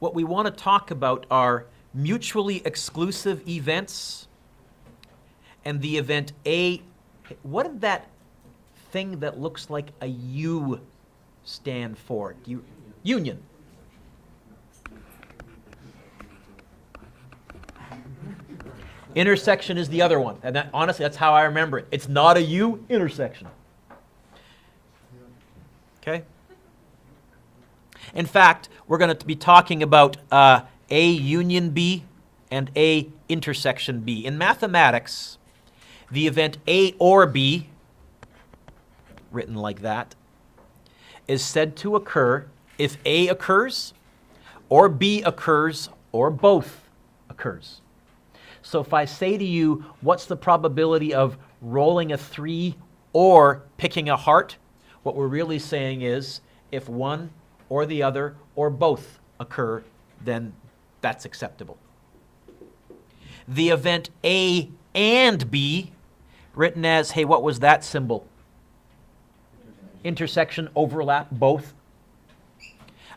what we want to talk about are mutually exclusive events and the event A. What did that thing that looks like a U stand for? Union. Intersection is the other one. And that, honestly, that's how I remember it. It's not a U, intersection. Okay? In fact, we're going to be talking about A union B and A intersection B. In mathematics, the event A or B, written like that, is said to occur if A occurs, or B occurs, or both occurs. So if I say to you, what's the probability of rolling a 3 or picking a heart? What we're really saying is, if one or the other or both occur, then that's acceptable. The event A and B, written as, hey, what was that symbol? Intersection, overlap, both,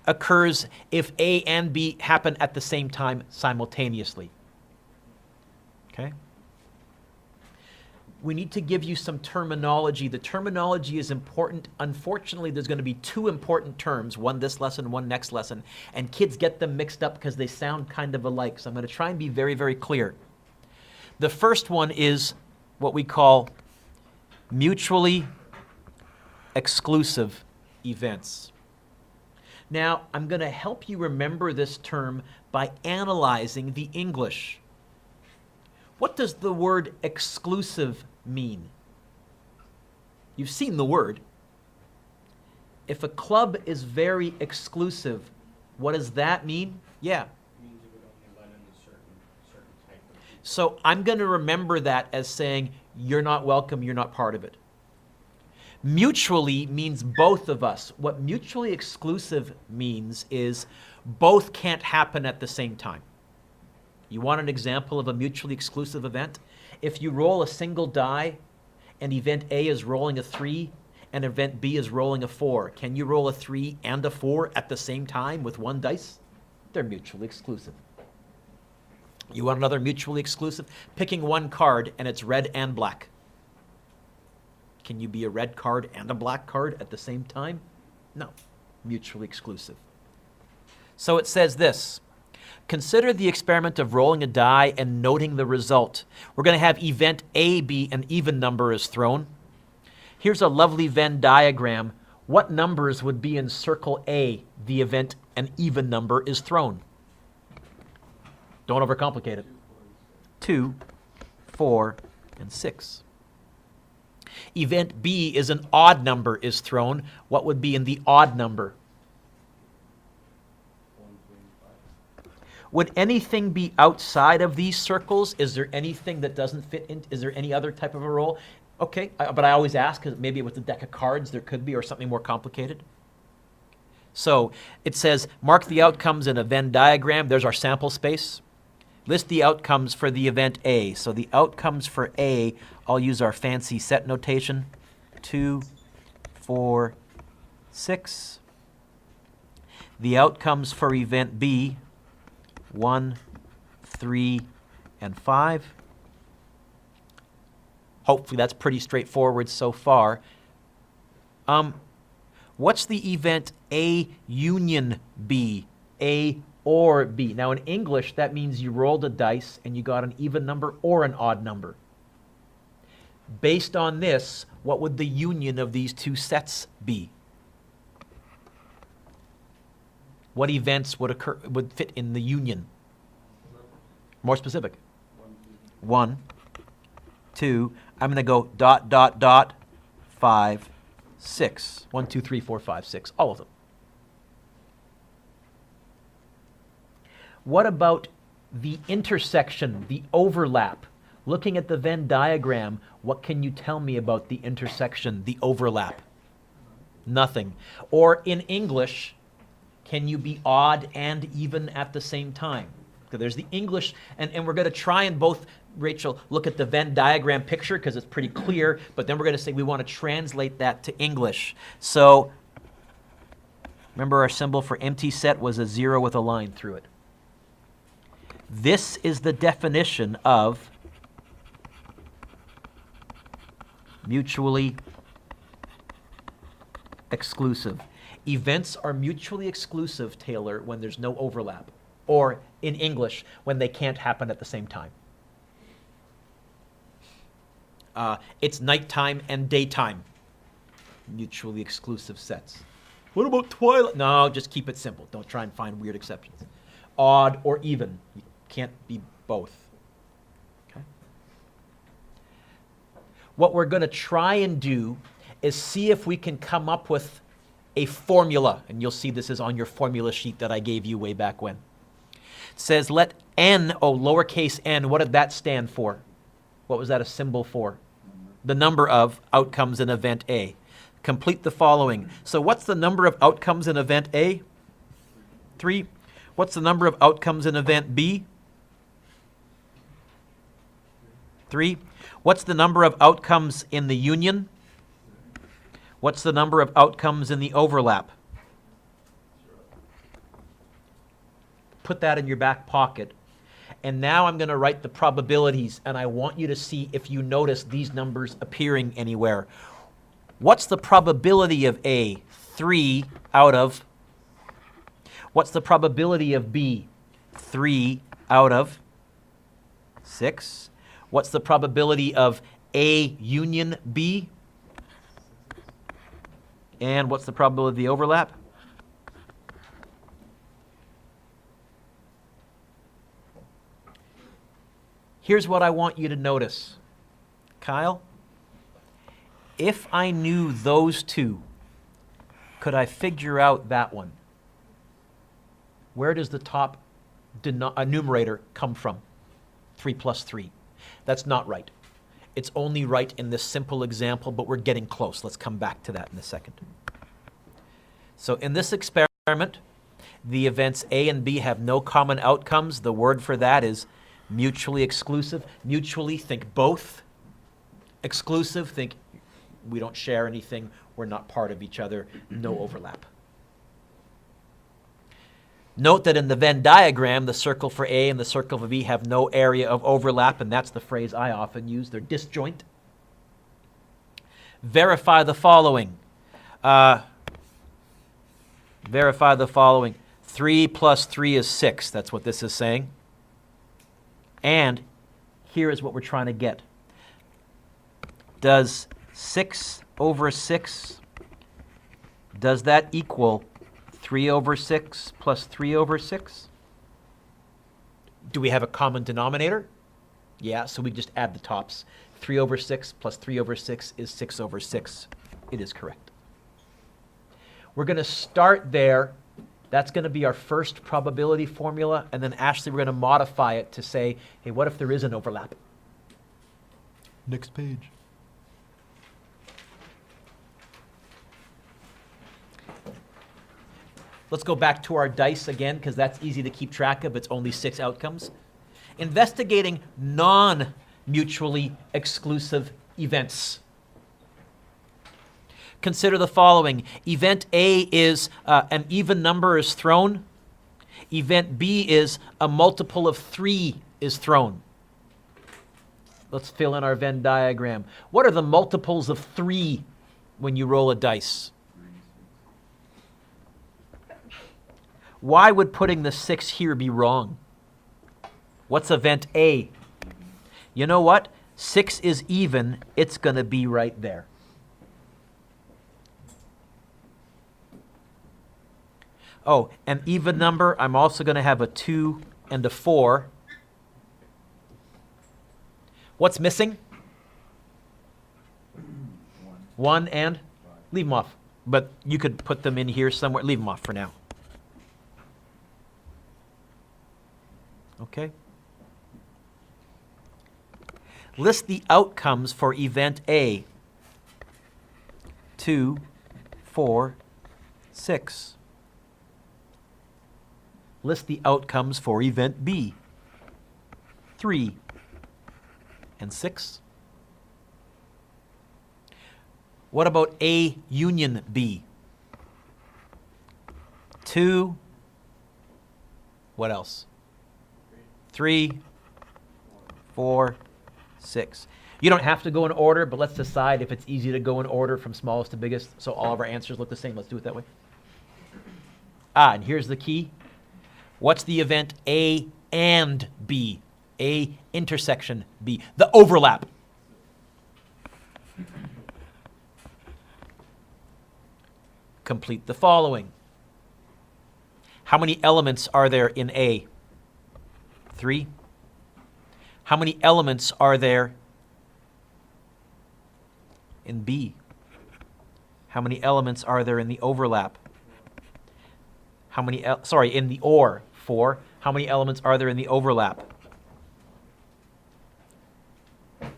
occurs if A and B happen at the same time simultaneously. Okay? We need to give you some terminology. The terminology is important. Unfortunately, there's going to be two important terms, one this lesson, one next lesson, and kids get them mixed up because they sound kind of alike. So I'm going to try and be very, very clear. The first one is what we call mutually exclusive events. Now, I'm going to help you remember this term by analyzing the English. What does the word exclusive mean? You've seen the word. If a club is very exclusive, what does that mean? Yeah. It means it would only let in a certain type of people. So I'm going to remember that as saying, you're not welcome, you're not part of it. Mutually means both of us. What mutually exclusive means is both can't happen at the same time. You want an example of a mutually exclusive event? If you roll a single die and event A is rolling a 3 and event B is rolling a 4, can you roll a 3 and a 4 at the same time with one dice? They're mutually exclusive. You want another mutually exclusive? Picking one card and it's red and black. Can you be a red card and a black card at the same time? No. Mutually exclusive. So it says this. Consider the experiment of rolling a die and noting the result. We're going to have event A be an even number is thrown. Here's a lovely Venn diagram. What numbers would be in circle A, the event an even number is thrown? Don't overcomplicate it. 2, 4, and 6. Event B is an odd number is thrown. What would be in the odd number? 1, 3, and 5. Would anything be outside of these circles? Is there anything that doesn't fit in? Is there any other type of a roll? Okay, but I always ask because maybe with the deck of cards there could be, or something more complicated. So it says, mark the outcomes in a Venn diagram. There's our sample space. List the outcomes for the event A. So the outcomes for A, I'll use our fancy set notation. 2, 4, 6. The outcomes for event B, 1, 3, and 5. Hopefully that's pretty straightforward so far. What's the event A union B? A or B. Now in English, that means you rolled a dice and you got an even number or an odd number. Based on this, what would the union of these two sets be? What events would fit in the union? More specific. 1, 2. I'm going to go ... 5, 6. 1, 2, 3, 4, 5, 6. All of them. What about the intersection, the overlap? Looking at the Venn diagram, what can you tell me about the intersection, the overlap? Nothing. Or in English, can you be odd and even at the same time? So there's the English, and we're going to try and both, Rachel, look at the Venn diagram picture because it's pretty clear, but then we're going to say we want to translate that to English. So Remember our symbol for empty set was a 0 with a line through it. This is the definition of mutually exclusive. Events are mutually exclusive, Taylor, when there's no overlap. Or in English, when they can't happen at the same time. It's nighttime and daytime. Mutually exclusive sets. What about twilight? No, just keep it simple. Don't try and find weird exceptions. Odd or even. You can't be both. Okay? What we're going to try and do is see if we can come up with a formula. And you'll see this is on your formula sheet that I gave you way back when. It says let n, lowercase n, what did that stand for? What was that a symbol for? The number of outcomes in event A. Complete the following. So what's the number of outcomes in event A? 3. What's the number of outcomes in event B? 3. What's the number of outcomes in the union? What's the number of outcomes in the overlap? Put that in your back pocket. And now I'm going to write the probabilities, and I want you to see if you notice these numbers appearing anywhere. What's the probability of A? 3 out of. What's the probability of B? 3 out of 6. What's the probability of A union B? And what's the probability of the overlap? Here's what I want you to notice. Kyle, if I knew those two, could I figure out that one? Where does the top numerator come from? 3 plus 3. That's not right. It's only right in this simple example, but we're getting close. Let's come back to that in a second. So in this experiment, the events A and B have no common outcomes. The word for that is mutually exclusive. Mutually, think both. Exclusive, think we don't share anything, we're not part of each other, no overlap. Note that in the Venn diagram, the circle for A and the circle for B have no area of overlap, and that's the phrase I often use. They're disjoint. Verify the following. Verify the following. 3 plus 3 is 6. That's what this is saying. And here is what we're trying to get. Does 6 over 6, does that equal 3 over 6 plus 3 over 6? Do we have a common denominator? Yeah, so we just add the tops. 3 over 6 plus 3 over 6 is 6 over 6. It is correct. We're going to start there. That's going to be our first probability formula. And then, Ashley, we're going to modify it to say, hey, what if there is an overlap? Next page. Let's go back to our dice again, because that's easy to keep track of. It's only 6 outcomes. Investigating non-mutually exclusive events. Consider the following. Event A is an even number is thrown. Event B is a multiple of 3 is thrown. Let's fill in our Venn diagram. What are the multiples of 3 when you roll a dice? Why would putting the 6 here be wrong? What's event A? You know what? 6 is even. It's going to be right there. Oh, an even number, I'm also going to have a 2 and a 4. What's missing? 1 and? Leave them off. But you could put them in here somewhere. Leave them off for now. Okay. List the outcomes for event A. 2, 4, 6. List the outcomes for event B. 3 and 6. What about A union B? 2, what else? 3, 4, 6. You don't have to go in order, but let's decide if it's easy to go in order from smallest to biggest, so all of our answers look the same. Let's do it that way. And here's the key. What's the event A and B? A intersection B. The overlap. Complete the following. How many elements are there in A? 3. How many elements are there in B? How many elements are there in the overlap? How many, in the OR? 4. How many elements are there in the overlap? It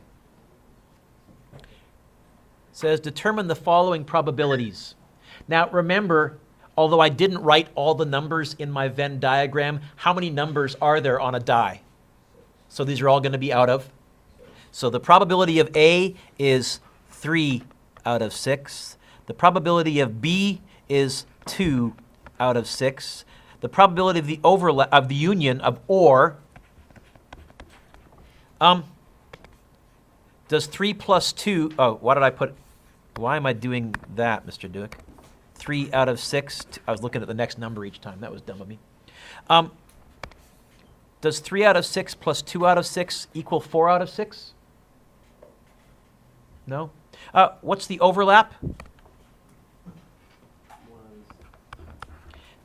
says determine the following probabilities. Now remember, although I didn't write all the numbers in my Venn diagram, how many numbers are there on a die? So these are all going to be out of. So the probability of A is 3 out of 6. The probability of B is 2 out of 6. The probability of the overlap of the union of OR does 3 plus 2. Oh, why did I put? Why am I doing that, Mr. Dueck? 3 out of 6. I was looking at the next number each time. That was dumb of me. Does 3 out of 6 plus 2 out of 6 equal 4 out of 6? No? What's the overlap?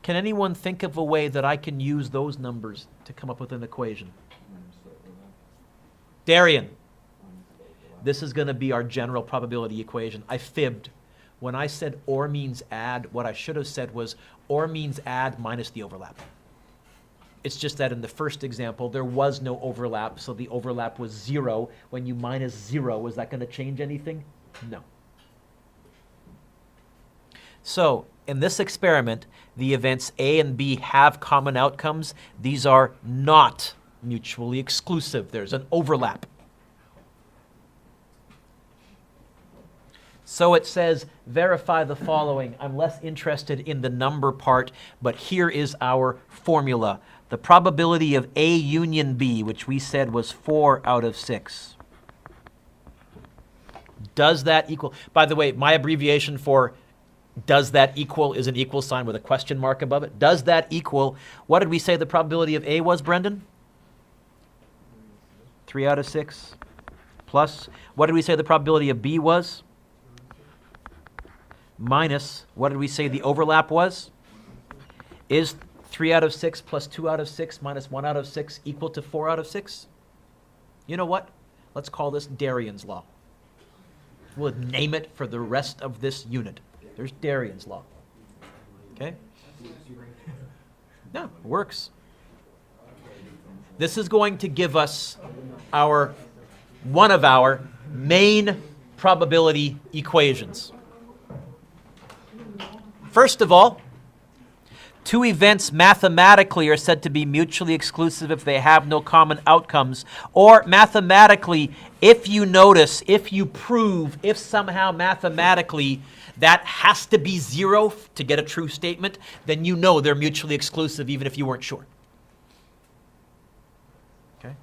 Can anyone think of a way that I can use those numbers to come up with an equation? Darian. This is going to be our general probability equation. I fibbed. When I said OR means add, what I should have said was OR means add minus the overlap. It's just that in the first example, there was no overlap, so the overlap was 0. When you minus 0, is that going to change anything? No. So, in this experiment, the events A and B have common outcomes. These are not mutually exclusive. There's an overlap. So it says, verify the following. I'm less interested in the number part, but here is our formula. The probability of A union B, which we said was 4 out of 6. Does that equal? By the way, my abbreviation for does that equal is an equal sign with a question mark above it. Does that equal, what did we say the probability of A was, Brendan? 3 out of 6. Plus, what did we say the probability of B was? Minus, what did we say the overlap was? Is 3 out of 6 plus 2 out of 6 minus 1 out of 6 equal to 4 out of 6? You know what? Let's call this Darian's law. We'll name it for the rest of this unit. There's Darian's law. Okay? No, it works. This is going to give us one of our main probability equations. First of all, two events mathematically are said to be mutually exclusive if they have no common outcomes. Or mathematically, if you notice, if you prove, if somehow mathematically that has to be 0 to get a true statement, then you know they're mutually exclusive even if you weren't sure. Okay?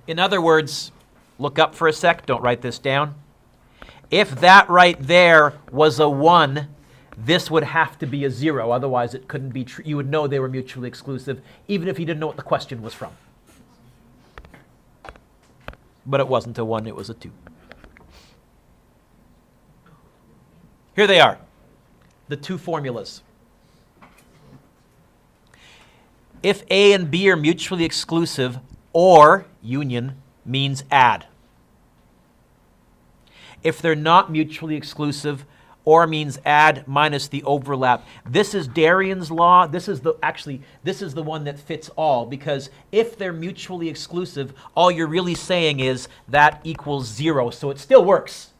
In other words, look up for a sec, don't write this down. If that right there was a 1, this would have to be a 0, otherwise it couldn't be true. You would know they were mutually exclusive, even if you didn't know what the question was from. But it wasn't a 1, it was a 2. Here they are, the two formulas. If A and B are mutually exclusive, or union means add. If they're not mutually exclusive, or means add minus the overlap. This is Darian's law. This is the one that fits all, because if they're mutually exclusive, all you're really saying is that equals 0, so it still works.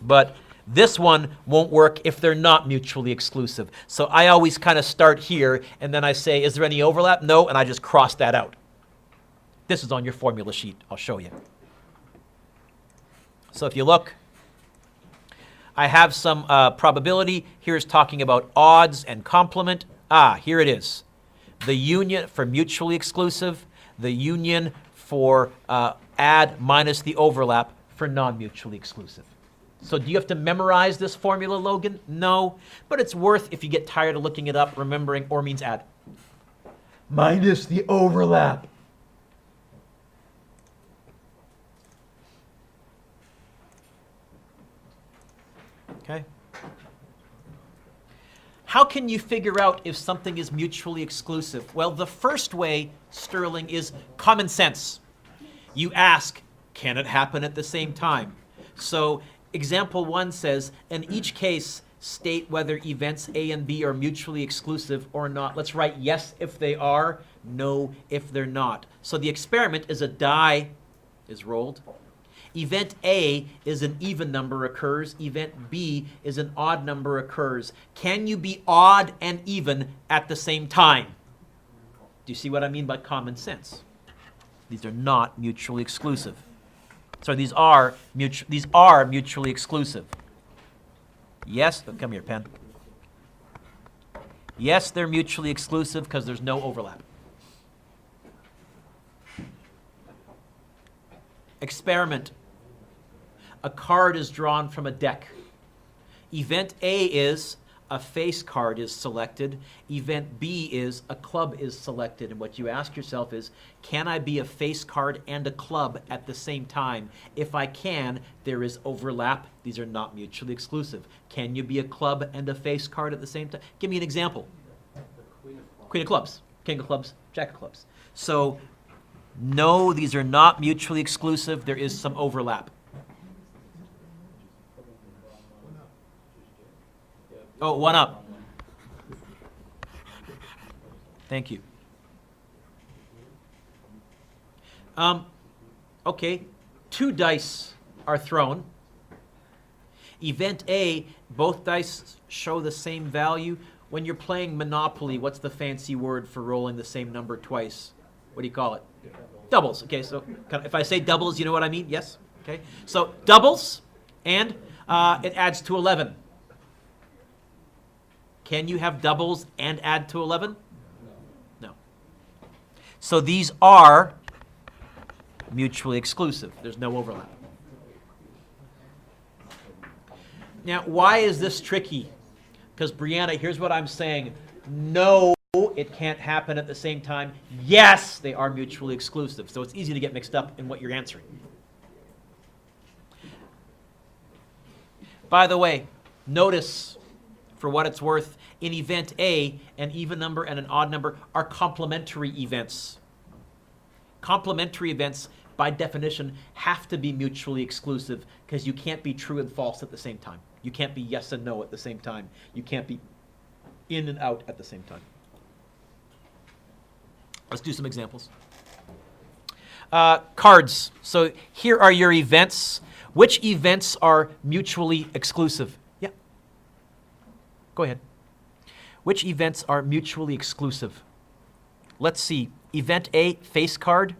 But this one won't work if they're not mutually exclusive. So I always kind of start here, and then I say, is there any overlap? No, and I just cross that out. This is on your formula sheet. I'll show you. So if you look, I have some probability. Here's talking about odds and complement. Here it is. The union for mutually exclusive, the union for add minus the overlap for non-mutually exclusive. So do you have to memorize this formula, Logan? No, but it's worth, if you get tired of looking it up, remembering or means add. Minus the overlap. Okay. How can you figure out if something is mutually exclusive? Well, the first way, Sterling, is common sense. You ask, can it happen at the same time? So example 1 says, in each case, state whether events A and B are mutually exclusive or not. Let's write yes if they are, no if they're not. So the experiment is a die is rolled. Event A is an even number occurs. Event B is an odd number occurs. Can you be odd and even at the same time? Do you see what I mean by common sense? These are not mutually exclusive. So these are mutually exclusive. Yes, come here, pen. Yes, they're mutually exclusive because there's no overlap. Experiment. A card is drawn from a deck. Event A is a face card is selected. Event B is a club is selected. And what you ask yourself is, can I be a face card and a club at the same time? If I can, there is overlap. These are not mutually exclusive. Can you be a club and a face card at the same time? Give me an example. Queen of clubs, king of clubs, jack of clubs. So, no, these are not mutually exclusive. There is some overlap. Oh, 1 up. Thank you. Okay, 2 dice are thrown. Event A, both dice show the same value. When you're playing Monopoly, what's the fancy word for rolling the same number twice? What do you call it? Doubles. Okay, so if I say doubles, you know what I mean? Yes? Okay, so doubles, and it adds to 11. Can you have doubles and add to 11? No. So these are mutually exclusive. There's no overlap. Now, why is this tricky? Because, Brianna, here's what I'm saying. No, it can't happen at the same time. Yes, they are mutually exclusive. So it's easy to get mixed up in what you're answering. By the way, notice, for what it's worth, in event A, an even number and an odd number are complementary events. Complementary events, by definition, have to be mutually exclusive because you can't be true and false at the same time. You can't be yes and no at the same time. You can't be in and out at the same time. Let's do some examples. Cards. So here are your events. Which events are mutually exclusive? Yeah. Go ahead. Which events are mutually exclusive? Let's see. Event A, face card.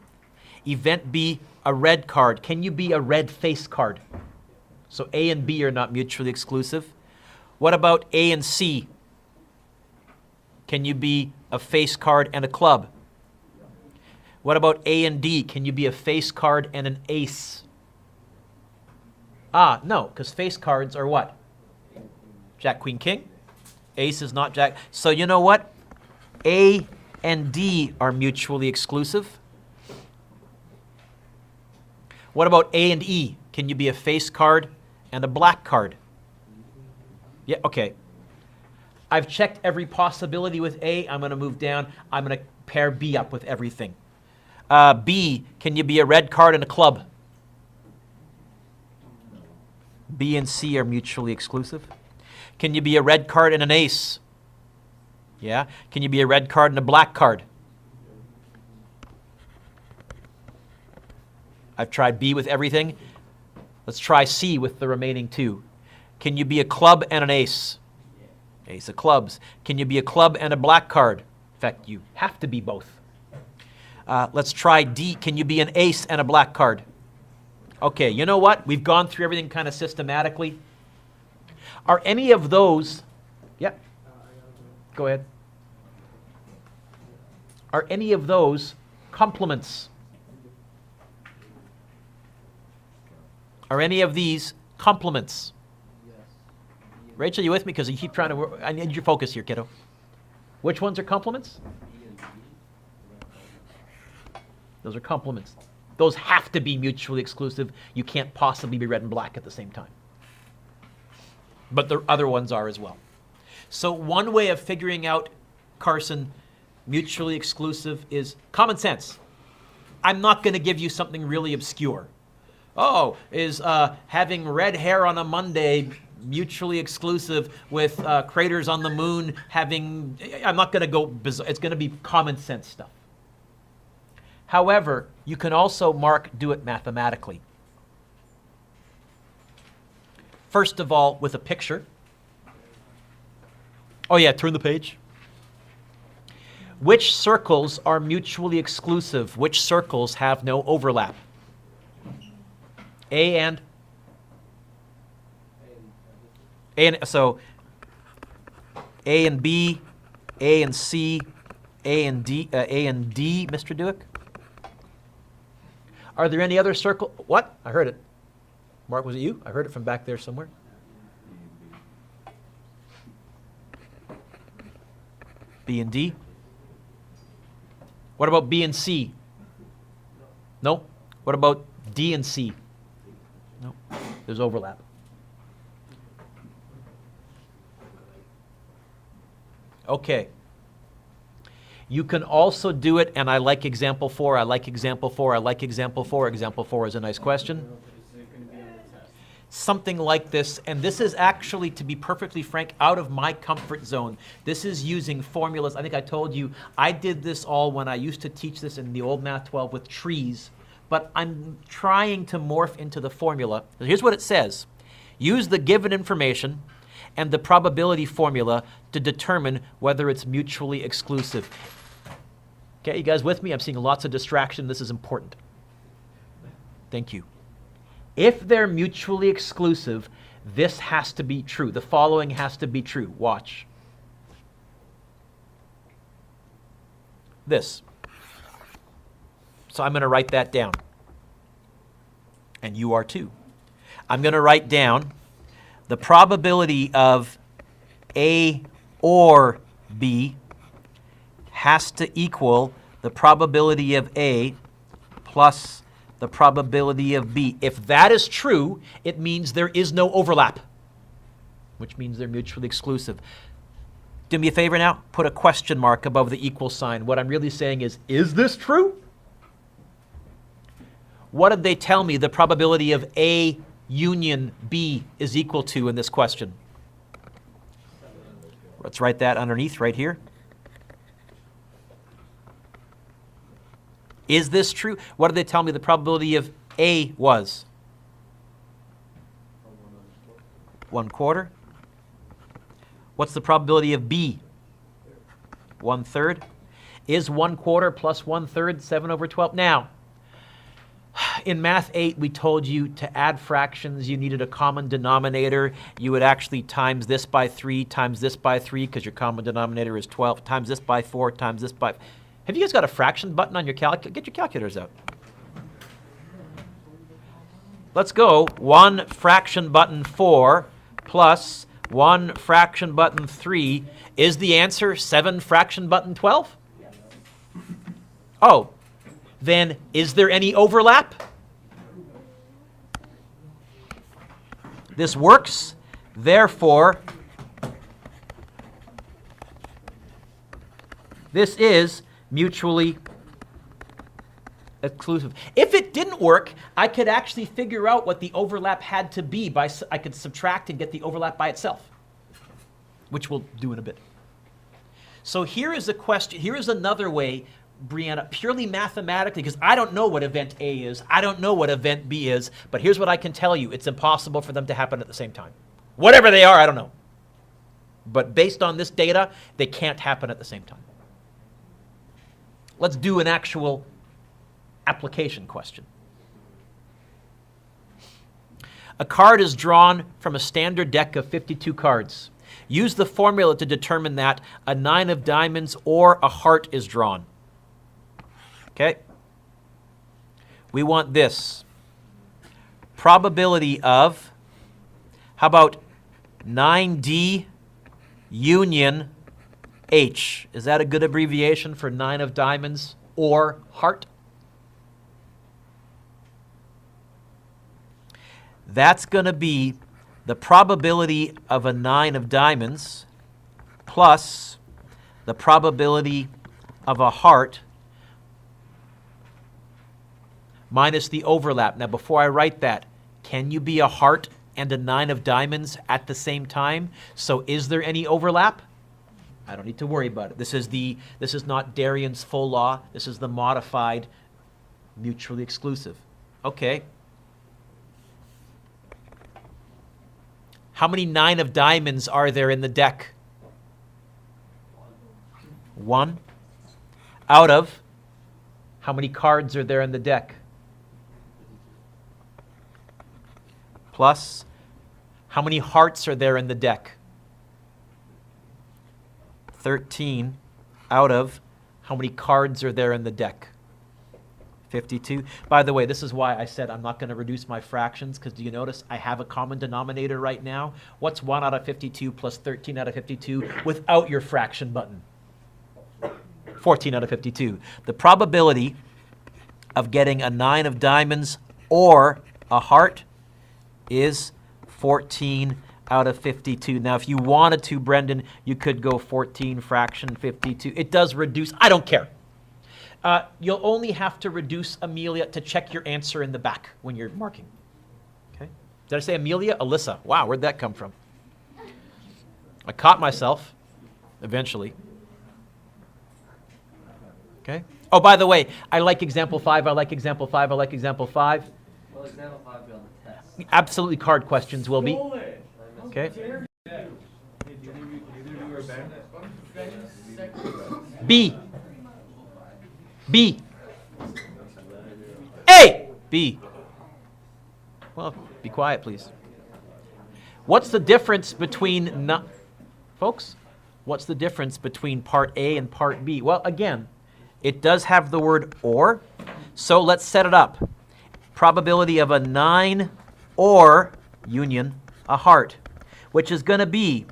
Event B, a red card. Can you be a red face card? So A and B are not mutually exclusive. What about A and C? Can you be a face card and a club? What about A and D? Can you be a face card and an ace? No, because face cards are what? Jack, Queen, King. Ace is not Jack. So you know what? A and D are mutually exclusive. What about A and E? Can you be a face card and a black card? Yeah, okay. I've checked every possibility with A. I'm going to move down. I'm going to pair B up with everything. B, can you be a red card and a club? B and C are mutually exclusive. Can you be a red card and an ace? Yeah. Can you be a red card and a black card? I've tried B with everything. Let's try C with the remaining 2. Can you be a club and an ace? Ace of clubs. Can you be a club and a black card? In fact, you have to be both. Let's try D. Can you be an ace and a black card? Okay, you know what? We've gone through everything kind of systematically. Are any of those, yeah, go ahead. Are any of those complements? Are any of these complements? Rachel, you with me? Because you keep trying to work. I need your focus here, kiddo. Which ones are complements? Those are complements. Those have to be mutually exclusive. You can't possibly be red and black at the same time. But the other ones are as well. So one way of figuring out, Carson, mutually exclusive is common sense. I'm not going to give you something really obscure. Oh, is having red hair on a Monday mutually exclusive with craters on the moon having... I'm not going to go bizarre. It's going to be common sense stuff. However, you can also do it mathematically. First of all, with a picture. Oh yeah, turn the page. Which circles are mutually exclusive? Which circles have no overlap? So A and B, A and C, A and D, Mr. Dueck? Are there any other circle? What? I heard it. Mark, was it you? I heard it from back there somewhere. B and D. What about B and C? No. What about D and C? No. There's overlap. Okay. You can also do it, and I like example 4, I like example 4, I like example 4. Example 4 is a nice question. Something like this, and this is actually, to be perfectly frank, out of my comfort zone. This is using formulas. I think I told you, I did this all when I used to teach this in the old Math 12 with trees, but I'm trying to morph into the formula. Here's what it says. Use the given information and the probability formula to determine whether it's mutually exclusive. Okay, you guys with me? I'm seeing lots of distraction. This is important. Thank you. If they're mutually exclusive, this has to be true. The following has to be true. Watch. This. So I'm going to write that down. And you are too. I'm going to write down the probability of A or B has to equal the probability of A plus the probability of B. If that is true, it means there is no overlap, which means they're mutually exclusive. Do me a favor now, put a question mark above the equal sign. What I'm really saying is this true? What did they tell me the probability of A union B is equal to in this question? Let's write that underneath right here. Is this true? What did they tell me the probability of A was? 1/4. What's the probability of B? 1/3. Is 1/4 plus 1/3 7/12? Now, in Math 8, we told you to add fractions, you needed a common denominator. You would actually times this by 3, times this by 3, because your common denominator is 12, times this by 4, times this by... Have you guys got a fraction button on your calculator? Get your calculators out. Let's go. 1 fraction button 4 plus 1 fraction button 3. Is the answer 7 fraction button 12? Oh. Then is there any overlap? This works. Therefore, this is mutually exclusive. If it didn't work, I could actually figure out what the overlap had to be. I could subtract and get the overlap by itself, which we'll do in a bit. So here is a question. Here is another way, Brianna, purely mathematically, because I don't know what event A is, I don't know what event B is, but here's what I can tell you. It's impossible for them to happen at the same time. Whatever they are, I don't know. But based on this data, they can't happen at the same time. Let's do an actual application question. A card is drawn from a standard deck of 52 cards. Use the formula to determine that a 9 of diamonds or a heart is drawn. Okay? We want this. Probability of, how about 9D union H? Is that a good abbreviation for 9 of diamonds or heart? That's going to be the probability of a 9 of diamonds plus the probability of a heart minus the overlap. Now, before I write that, can you be a heart and a 9 of diamonds at the same time? So is there any overlap? I don't need to worry about it. This is not Darien's full law. This is the modified mutually exclusive. Okay. How many 9 of diamonds are there in the deck? 1. Out of how many cards are there in the deck? Plus, how many hearts are there in the deck? 13 out of how many cards are there in the deck? 52. By the way, this is why I said I'm not going to reduce my fractions, because do you notice I have a common denominator right now? What's 1 out of 52 plus 13 out of 52 without your fraction button? 14 out of 52. The probability of getting a 9 of diamonds or a heart is 14 out of 52. Now, if you wanted to, Brendan, you could go 14 fraction 52. It does reduce. I don't care. You'll only have to reduce, Amelia, to check your answer in the back when you're marking. Okay? Did I say Amelia? Alyssa. Wow, where'd that come from? I caught myself eventually. Okay? Oh, by the way, I like example 5. I like example 5. I like example 5. Well, example 5 will be on the test. Absolutely, card questions will be. Okay. B. B. A. B. Well, be quiet, please. What's the difference between, folks? What's the difference between part A and part B? Well, again, it does have the word or, so let's set it up. Probability of a 9 or union a heart, which is going to be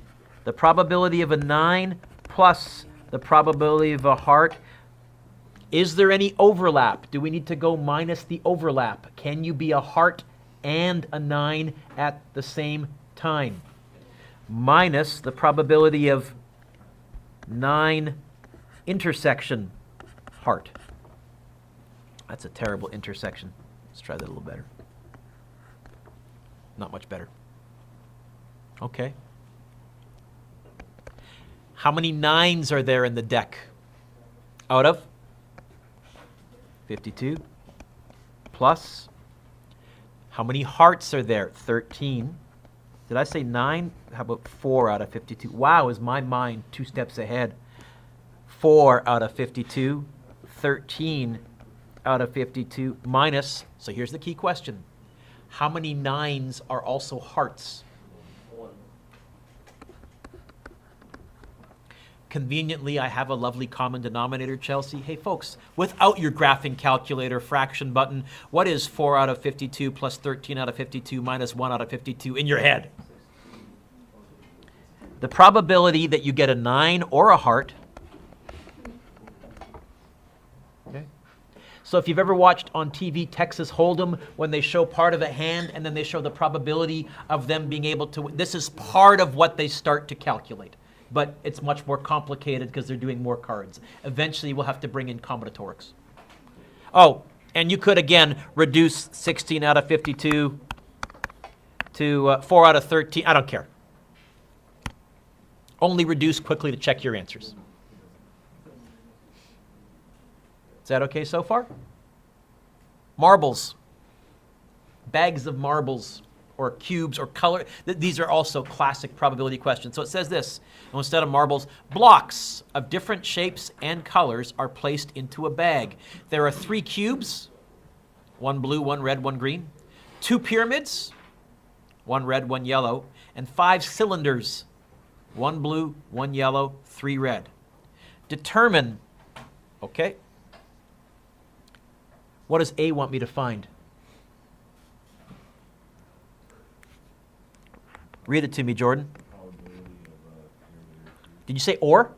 the probability of a 9 plus the probability of a heart. Is there any overlap? Do we need to go minus the overlap? Can you be a heart and a 9 at the same time? Minus the probability of 9 intersection heart. That's a terrible intersection. Let's try that a little better. Not much better. Okay. How many 9s are there in the deck? Out of 52. Plus, how many hearts are there? 13. Did I say 9? How about 4 out of 52? Wow, is my mind 2 steps ahead. 4 out of 52. 13 out of 52 minus, so here's the key question. How many 9s are also hearts? 1. Conveniently, I have a lovely common denominator, Chelsea. Hey, folks, without your graphing calculator fraction button, what is 4 out of 52 plus 13 out of 52 minus 1 out of 52 in your head? The probability that you get a 9 or a heart. Okay. So if you've ever watched on TV Texas Hold'em, when they show part of a hand and then they show the probability of them being able to, this is part of what they start to calculate. But it's much more complicated because they're doing more cards. Eventually, we'll have to bring in combinatorics. Oh, and you could, again, reduce 16 out of 52 to 4 out of 13. I don't care. Only reduce quickly to check your answers. Is that okay so far? Marbles. Bags of marbles or cubes or color. These are also classic probability questions. So it says this. Instead of marbles, blocks of different shapes and colors are placed into a bag. There are 3 cubes, 1 blue, 1 red, 1 green, 2 pyramids, 1 red, 1 yellow, and 5 cylinders, 1 blue, 1 yellow, 3 red. Determine, okay, what does A want me to find? Read it to me, Jordan. Did you say or?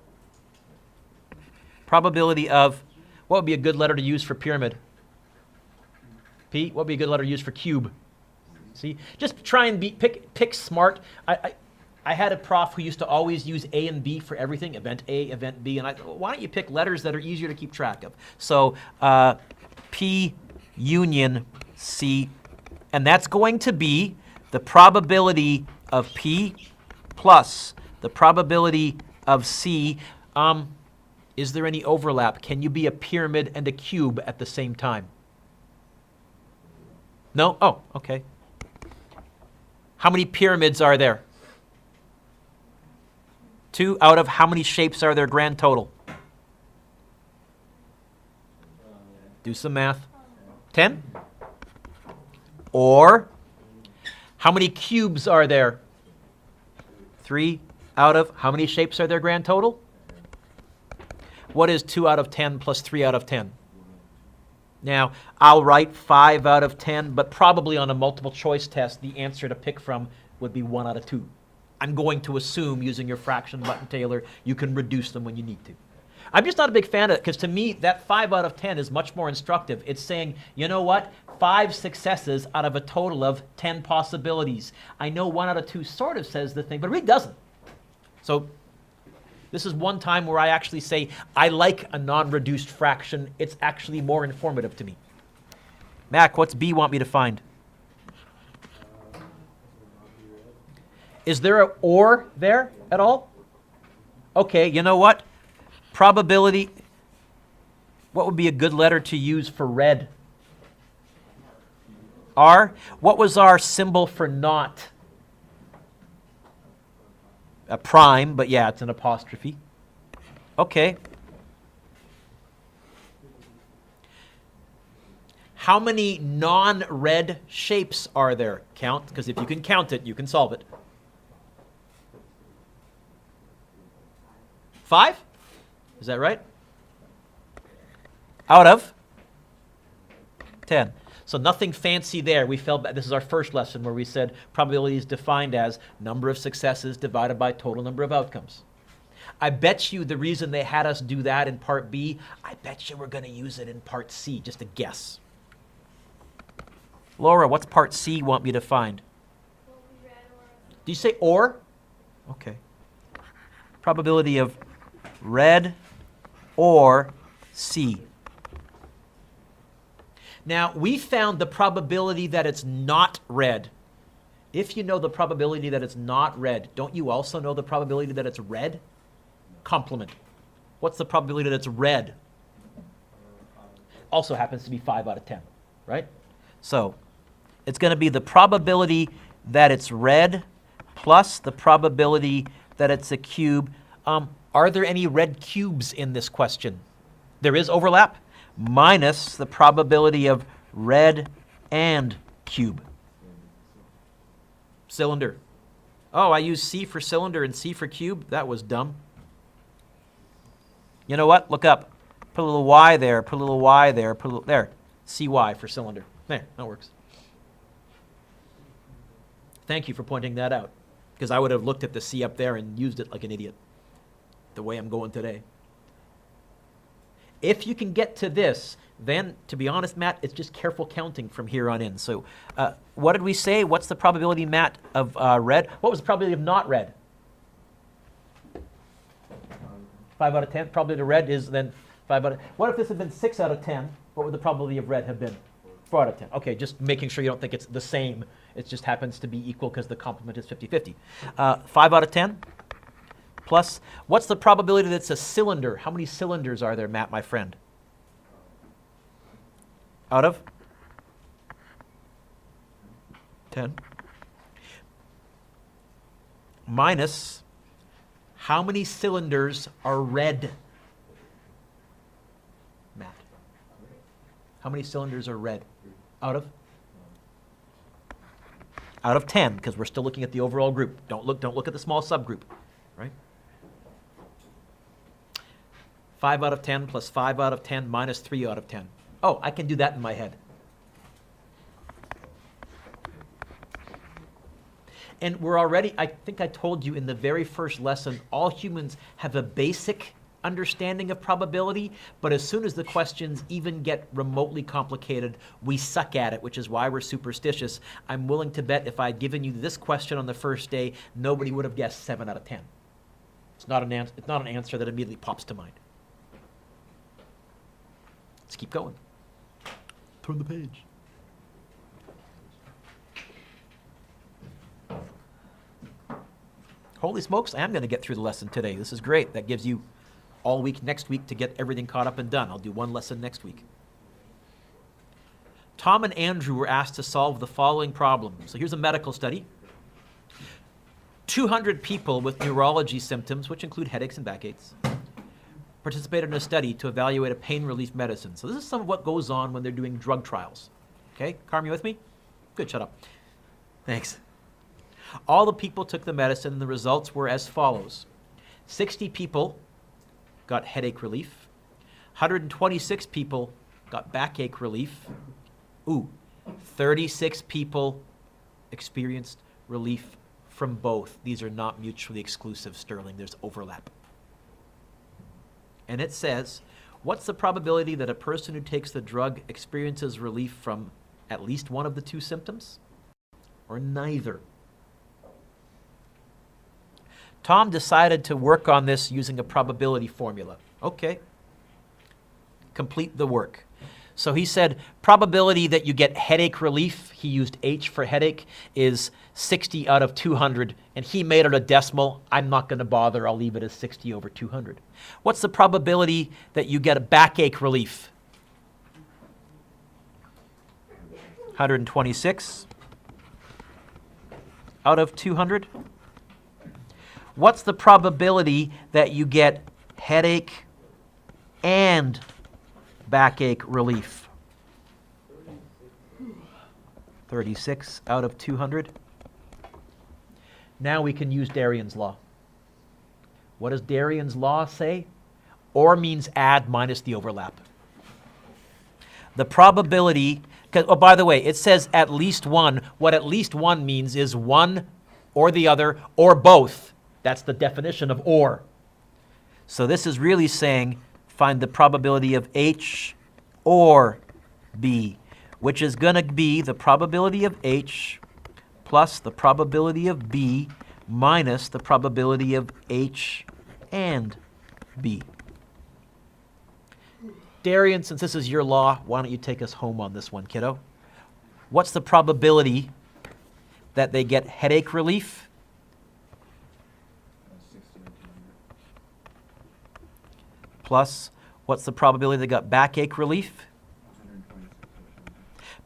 Probability of, what would be a good letter to use for pyramid? P. What would be a good letter to use for cube? See, just try and pick smart. I had a prof who used to always use A and B for everything, event A, event B, and why don't you pick letters that are easier to keep track of? So P union C, and that's going to be the probability of P plus the probability of C. Is there any overlap? Can you be a pyramid and a cube at the same time? No? Oh, okay. How many pyramids are there? 2 out of how many shapes are there grand total? Do some math. 10? Or how many cubes are there? 3 out of how many shapes are there grand total? What is 2 out of 10 plus 3 out of 10? Now, I'll write 5 out of 10, but probably on a multiple choice test, the answer to pick from would be 1 out of 2. I'm going to assume, using your fraction button, Taylor, you can reduce them when you need to. I'm just not a big fan of it, because to me, that 5 out of 10 is much more instructive. It's saying, you know what? 5 successes out of a total of 10 possibilities. I know 1 out of 2 sort of says the thing, but it really doesn't. So this is one time where I actually say, I like a non-reduced fraction. It's actually more informative to me. Mac, what's B want me to find? Is there an or there at all? Okay, you know what? Probability, what would be a good letter to use for red? R. What was our symbol for not? A prime, but yeah, it's an apostrophe. Okay. How many non-red shapes are there? Count, because if you can count it, you can solve it. 5? Is that right? Out of 10. So nothing fancy there. We fell back. This is our first lesson where we said probability is defined as number of successes divided by total number of outcomes. I bet you the reason they had us do that in part B, I bet you we're going to use it in part C, just a guess. Laura, what's part C want me to find? Do you say or? Okay. Probability of red or C. Now, we found the probability that it's not red. If you know the probability that it's not red, don't you also know the probability that it's red? Complement. What's the probability that it's red? Also happens to be 5 out of 10, right? So it's going to be the probability that it's red plus the probability that it's a cube. Are there any red cubes in this question? There is overlap, minus the probability of red and cube. Cylinder. Oh, I used C for cylinder and C for cube? That was dumb. You know what? Look up. Put a little Y there, put a little Y there, put a little, there. CY for cylinder. There, that works. Thank you for pointing that out, because I would have looked at the C up there and used it like an idiot, the way I'm going today. If you can get to this, then, to be honest, Matt, it's just careful counting from here on in. So what did we say? What's the probability, Matt, of red? What was the probability of not red? 5 out of 10. Probability of red is then 5 out of... What if this had been 6 out of 10? What would the probability of red have been? 4 out of 10. Okay, just making sure you don't think it's the same. It just happens to be equal because the complement is 50-50. 5 out of 10 plus... What's the probability that it's a cylinder? How many cylinders are there, Matt, my friend? Out of 10. Minus how many cylinders are red? Matt. How many cylinders are red? Out of? out of 10, because we're still looking at the overall group. Don't look at the small subgroup, right? 5 out of 10 plus 5 out of 10 minus 3 out of 10. Oh, I can do that in my head. And we're already, I think I told you in the very first lesson, all humans have a basic understanding of probability, but as soon as the questions even get remotely complicated, we suck at it, which is why we're superstitious. I'm willing to bet if I'd given you this question on the first day, nobody would have guessed 7 out of 10. It's not an answer that immediately pops to mind. Let's keep going. Turn the page. Holy smokes, I am going to get through the lesson today. This is great. That gives you all week next week to get everything caught up and done. I'll do one lesson next week. Tom and Andrew were asked to solve the following problem. So here's a medical study. 200 people with neurology symptoms, which include headaches and backaches, participated in a study to evaluate a pain relief medicine. So this is some of what goes on when they're doing drug trials. Okay, Carm, you with me? Good, shut up. Thanks. All the people took the medicine, and the results were as follows. 60 people got headache relief. 126 people got backache relief. 36 people experienced relief from both. These are not mutually exclusive, Sterling. There's overlap. And it says, what's the probability that a person who takes the drug experiences relief from at least one of the two symptoms? Or neither? Tom decided to work on this using a probability formula. Okay. Complete the work. So he said probability that you get headache relief, he used H for headache, is 60 out of 200, and he made it a decimal. I'm not going to bother. I'll leave it as 60 over 200. What's the probability that you get a backache relief? 126 out of 200. What's the probability that you get headache and backache relief? 36 out of 200. Now we can use Darien's law. What does Darien's law say? Or means add minus the overlap. The probability, oh, by the way, it says at least one. What at least one means is one or the other or both. That's the definition of or. So this is really saying find the probability of H or B, which is going to be the probability of H plus the probability of B minus the probability of H and B. Darien, since this is your law, why don't you take us home on this one, kiddo? What's the probability that they get headache relief? Plus, what's the probability they got backache relief?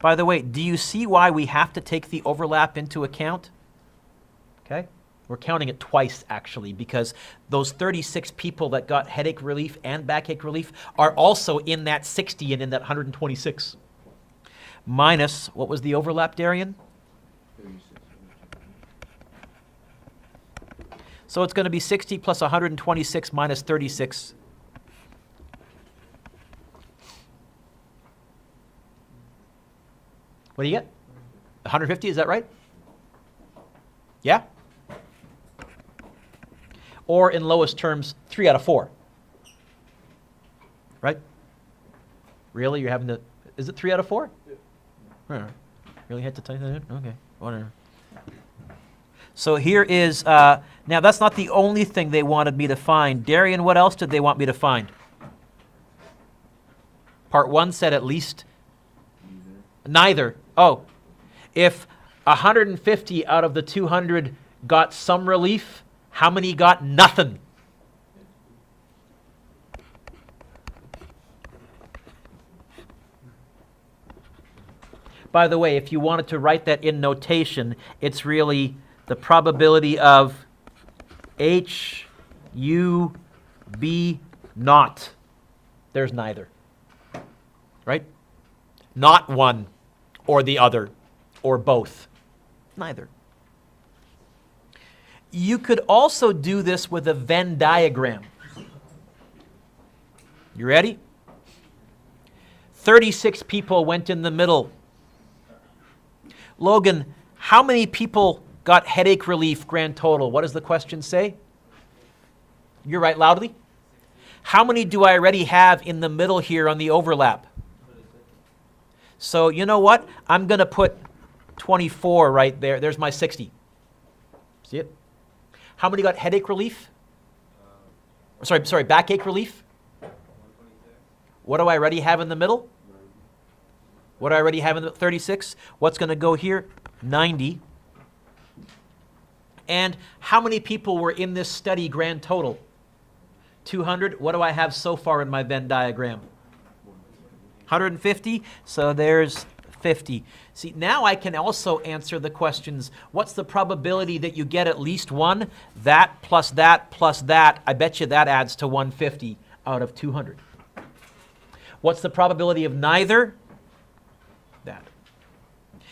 By the way, do you see why we have to take the overlap into account? Okay? We're counting it twice, actually, because those 36 people that got headache relief and backache relief are also in that 60 and in that 126. Minus, what was the overlap, Darien? 36. So it's going to be 60 plus 126 minus 36. What do you get? 150, is that right? Yeah? Or in lowest terms, 3 out of 4. Right? Really? You're having to, is it 3 out of 4? Yeah. Really had to type that in? Okay, whatever. So here is, now that's not the only thing they wanted me to find. Darien, what else did they want me to find? Part 1 said at least neither. Oh, if 150 out of the 200 got some relief, how many got nothing? By the way, if you wanted to write that in notation, it's really the probability of H, U, B, not. There's neither. Right? Not one or the other or both. Neither. You could also do this with a Venn diagram. You ready? 36 people went in the middle. Logan, how many people got headache relief grand total? What does the question say? You're right, loudly. How many do I already have in the middle here on the overlap? So you know what? I'm going to put 24 right there. There's my 60. See it? How many got headache relief? Sorry, backache relief? What do I already have in the middle? What do I already have in the 36? What's going to go here? 90. And how many people were in this study grand total? 200. What do I have so far in my Venn diagram? 150. So there's 50. See, now I can also answer the questions. What's the probability that you get at least one? That plus that plus that. I bet you that adds to 150 out of 200. What's the probability of neither? That.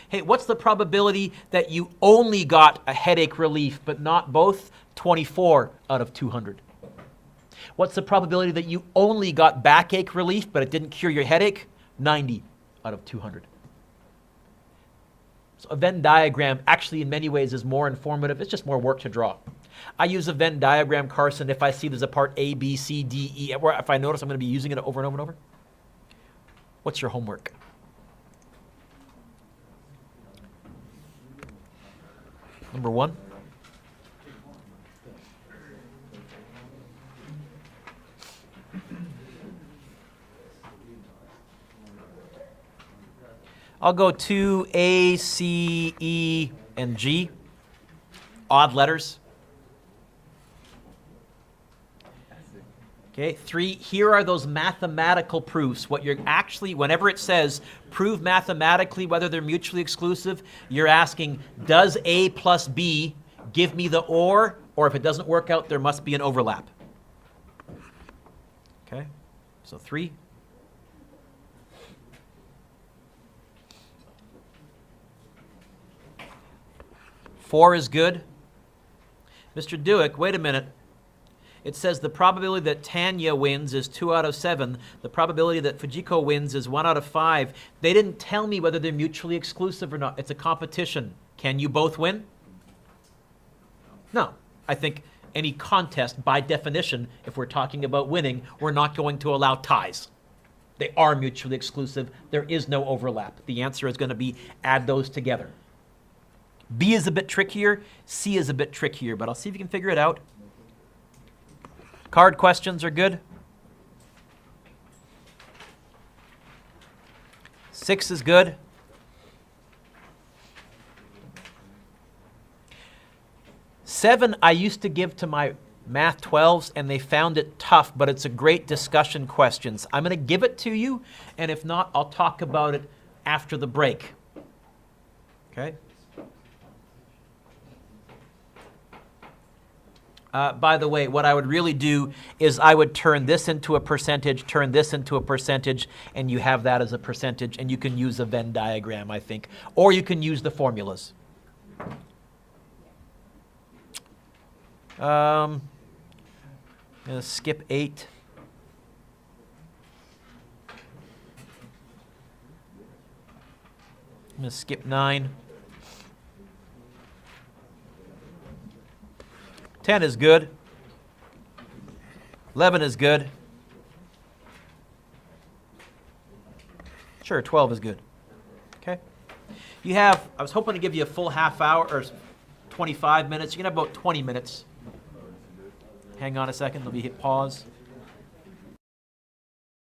Hey, what's the probability that you only got a headache relief but not both? 24 out of 200. What's the probability that you only got backache relief but it didn't cure your headache? 90 out of 200. So a Venn diagram actually in many ways is more informative. It's just more work to draw. I use a Venn diagram, Carson, if I see there's a part A, B, C, D, E, or if I notice I'm going to be using it over and over and over. What's your homework? Number 1. I'll go 2, A, C, E, and G. Odd letters. Okay, 3, here are those mathematical proofs. What you're actually, whenever it says prove mathematically whether they're mutually exclusive, you're asking, does A plus B give me the or if it doesn't work out, there must be an overlap. Okay, so 3. Four is good. Mr. Dueck, wait a minute. It says the probability that Tanya wins is 2 out of 7. The probability that Fujiko wins is 1 out of 5. They didn't tell me whether they're mutually exclusive or not. It's a competition. Can you both win? No. I think any contest, by definition, if we're talking about winning, we're not going to allow ties. They are mutually exclusive. There is no overlap. The answer is going to be add those together. B is a bit trickier. C is a bit trickier, but I'll see if you can figure it out. Card questions are good. 6 is good. 7 I used to give to my Math 12s, and they found it tough, but it's a great discussion questions. I'm going to give it to you, and if not, I'll talk about it after the break. Okay? By the way, what I would really do is I would turn this into a percentage, turn this into a percentage, and you have that as a percentage, and you can use a Venn diagram, I think. Or you can use the formulas. I'm going to skip 8. I'm going to skip 9. 10 is good. 11 is good. Sure, 12 is good. Okay. You have, I was hoping to give you a full half hour or 25 minutes. You're going to have about 20 minutes. Hang on a second, let me hit pause.